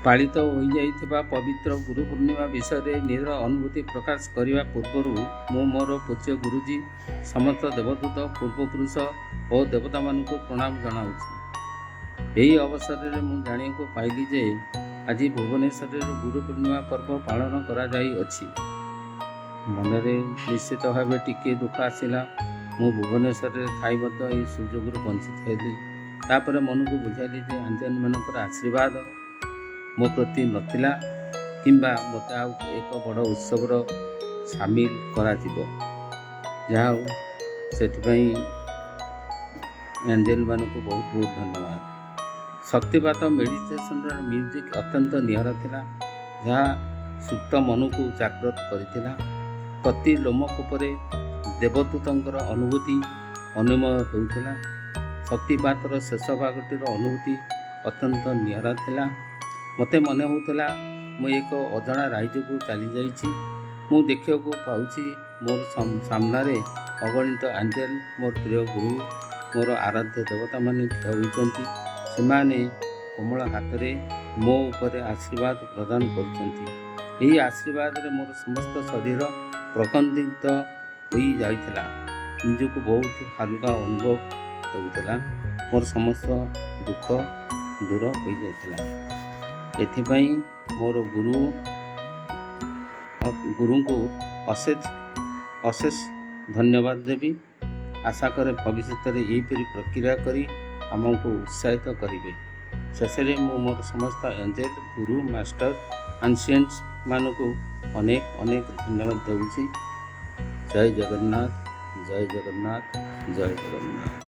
ପାଳିତ ହୋଇଯାଇଥିବା ପବିତ୍ର ଗୁରୁ ପୂର୍ଣ୍ଣିମା ବିଷୟରେ ନିଜର ଅନୁଭୂତି ପ୍ରକାଶ କରିବା ପୂର୍ବରୁ ମୁଁ ମୋର ପୂଜ୍ୟ ଗୁରୁଜୀ, ସମସ୍ତ ଦେବଦୂତ, ପୂର୍ବପୁରୁଷ ଓ ଦେବତାମାନଙ୍କୁ ପ୍ରଣାମ ଜଣାଉଛି। ଏହି ଅବସରରେ ମୁଁ ଜାଣିବାକୁ ପାଇଲି ଯେ ଆଜି ଭୁବନେଶ୍ୱରରେ ଗୁରୁ ପୂର୍ଣ୍ଣିମା ପର୍ବ ପାଳନ କରାଯାଇଅଛି। ମନରେ ନିଶ୍ଚିତ ଭାବେ ଟିକିଏ ଦୁଃଖ ଆସିଲା। ମୁଁ ଭୁବନେଶ୍ୱରରେ ଥାଇ ମଧ୍ୟ ଏହି ସୁଯୋଗରୁ ବଞ୍ଚିତ ହେଲି। ତାପରେ ମନକୁ ବୁଝାଇଲି ଯେ ଆଞ୍ଜେଲମାନଙ୍କର ଆଶୀର୍ବାଦ ମୋ ପ୍ରତି ନଥିଲା କିମ୍ବା ମୋତେ ଆଉ ଏକ ବଡ଼ ଉତ୍ସବର ସାମିଲ କରାଯିବ। ଯାହା ହଉ, ସେଥିପାଇଁ ଏଞ୍ଜେଲମାନଙ୍କୁ ବହୁତ ବହୁତ ଧନ୍ୟବାଦ। ଶକ୍ତିପାତ ମେଡ଼ିଟେସନର ମ୍ୟୁଜିକ୍ ଅତ୍ୟନ୍ତ ନିଆରା ଥିଲା, ଯାହା ସୁପ୍ତ ମନକୁ ଜାଗ୍ରତ କରିଥିଲା। ପ୍ରତି ଲୋମକୂପରେ ଦେବଦୂତଙ୍କର ଅନୁଭୂତି ଅନୁମୟ ହେଉଥିଲା। ଶକ୍ତିପାତର ଶେଷ ଭାଗଟିର ଅନୁଭୂତି ଅତ୍ୟନ୍ତ ନିଆରା ଥିଲା। ମୋତେ ମନେ ହେଉଥିଲା ମୁଁ ଏକ ଅଜଣା ରାଜ୍ୟକୁ ଚାଲିଯାଇଛି। ମୁଁ ଦେଖିବାକୁ ପାଉଛି ମୋର ସାମ୍ନାରେ ଅଗଣିତ ଆଞ୍ଜେଲ, ମୋର ପ୍ରିୟ ଗୁରୁ, ମୋର ଆରାଧ୍ୟ ଦେବତାମାନେ ଠିଆ ହୋଇଛନ୍ତି। ସେମାନେ କୋମଳ ହାତରେ ମୋ ଉପରେ ଆଶୀର୍ବାଦ ପ୍ରଦାନ କରୁଛନ୍ତି। ଏହି ଆଶୀର୍ବାଦରେ ମୋର ସମସ୍ତ ଶରୀର ପ୍ରକମ୍ପିତ ହୋଇଯାଇଥିଲା। ନିଜକୁ ବହୁତ ହାଲୁକା ଅନୁଭବ ହେଉଥିଲା। ମୋର ସମସ୍ତ ଦୁଃଖ ଦୂର ହୋଇଯାଇଥିଲା। ଏଥିପାଇଁ ମୋର ଗୁରୁଙ୍କୁ ଅଶେଷ ଧନ୍ୟବାଦ ଦେବି। ଆଶା କରେ ଭବିଷ୍ୟତରେ ଏହିପରି ପ୍ରକ୍ରିୟା କରି ଆମକୁ ଉତ୍ସାହିତ କରିବେ। ଶେଷରେ ମୁଁ ମୋର ସମସ୍ତ ଏଞ୍ଜେଲ, ଗୁରୁ, ମାଷ୍ଟର, ଆନ୍ସିଏଣ୍ଟସ୍ ମାନଙ୍କୁ ଅନେକ ଅନେକ ଧନ୍ୟବାଦ ଦେଉଛି। ଜୟ ଜଗନ୍ନାଥ, ଜୟ ଜଗନ୍ନାଥ, ଜୟ ଜଗନ୍ନାଥ।